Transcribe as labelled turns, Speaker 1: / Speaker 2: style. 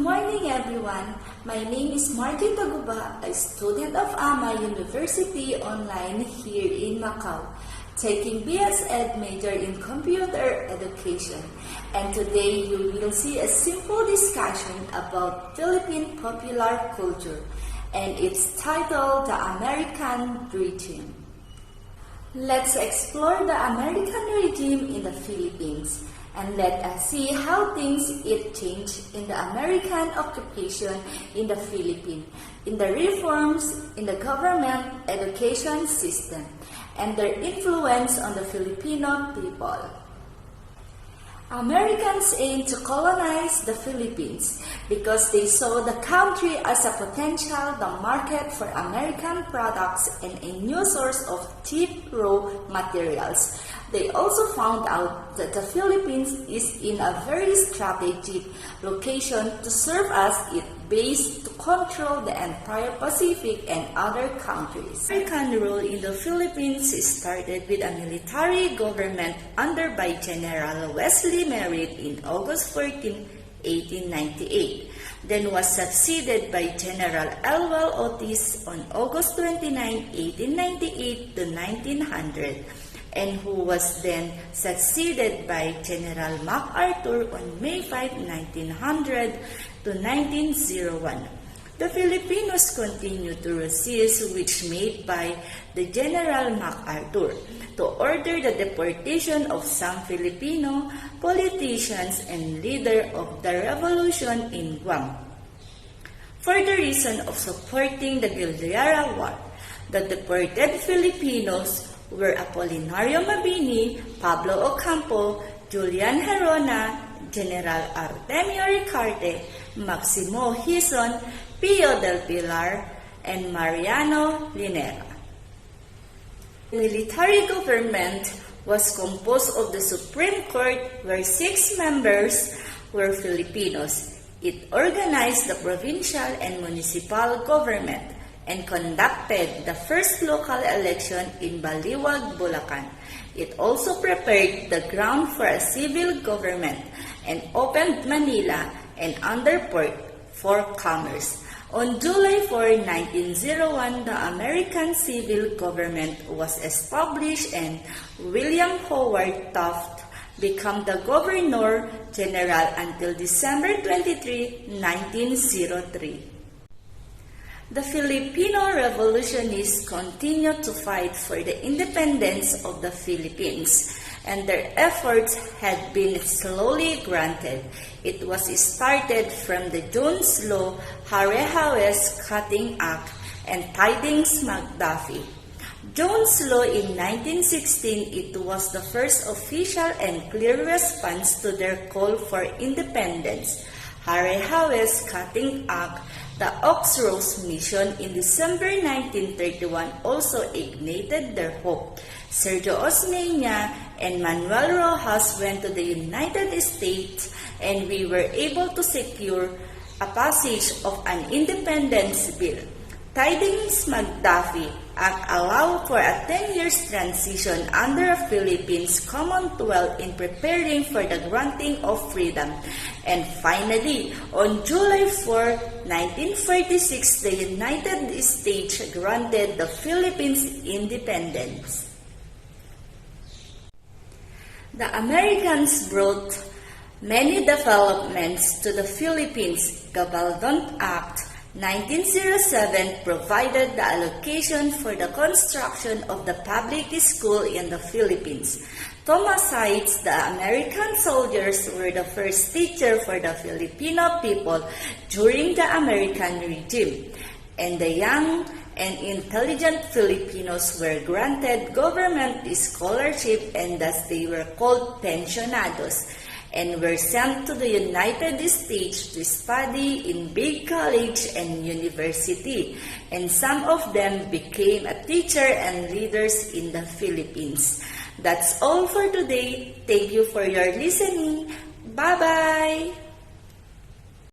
Speaker 1: Morning everyone, my name is Martin Taguba, a student of AMA University Online here in Macau, taking BS Ed major in Computer Education. And today you will see a simple discussion about Philippine popular culture, and it's titled The American Regime. Let's explore the American regime in the Philippines. And let us see how things it changed in the American occupation in the Philippines, in the reforms in the government education system, and their influence on the Filipino people. Americans aimed to colonize the Philippines because they saw the country as a potential market for American products and a new source of cheap raw materials. They also found out that the Philippines is in a very strategic location to serve as its base to control the entire Pacific and other countries. American rule in the Philippines started with a military government under by General Wesley Merritt in August 14, 1898. Then was succeeded by General Elwell Otis on August 29, 1898 to 1900. And who was then succeeded by General MacArthur on May 5, 1900 to 1901. The Filipinos continued to resist, which made by the General MacArthur to order the deportation of some Filipino politicians and leaders of the revolution in Guam. For the reason of supporting the Guerrilla War, the deported Filipinos were Apolinario Mabini, Pablo Ocampo, Julian Herona, General Artemio Ricarte, Maximo Hison, Pio del Pilar, and Mariano Linera. The military government was composed of the Supreme Court, where 6 members were Filipinos. It organized the provincial and municipal government and conducted the first local election in Baliwag, Bulacan. It also prepared the ground for a civil government and opened Manila and Underport for commerce. On July 4, 1901, the American civil government was established and William Howard Taft became the Governor-General until December 23, 1903. The Filipino revolutionists continued to fight for the independence of the Philippines, and their efforts had been slowly granted. It was started from the Jones Law, Hare-Hawes Cutting Act, and Tidings-McDuffie. Jones Law in 1916, it was the first official and clear response to their call for independence. Hare-Hawes Cutting Act, the Oxrose Mission in December 1931 also ignited their hope. Sergio Osmeña and Manuel Rojas went to the United States, and we were able to secure a passage of an independence bill. Tidings-McDuffie Act allowed for a 10 years transition under a Philippines Commonwealth in preparing for the granting of freedom. And finally, on July 4, 1946, the United States granted the Philippines independence. The Americans brought many developments to the Philippines. Gabaldon Act 1907 provided the allocation for the construction of the public school in the Philippines. Thomas Haidt, the American soldiers, were the first teacher for the Filipino people during the American regime, and the young and intelligent Filipinos were granted government scholarship, and thus they were called pensionados, and were sent to the United States to study in big college and university, and some of them became a teacher and leaders in the Philippines. That's all for today. Thank you for your listening. Bye-bye!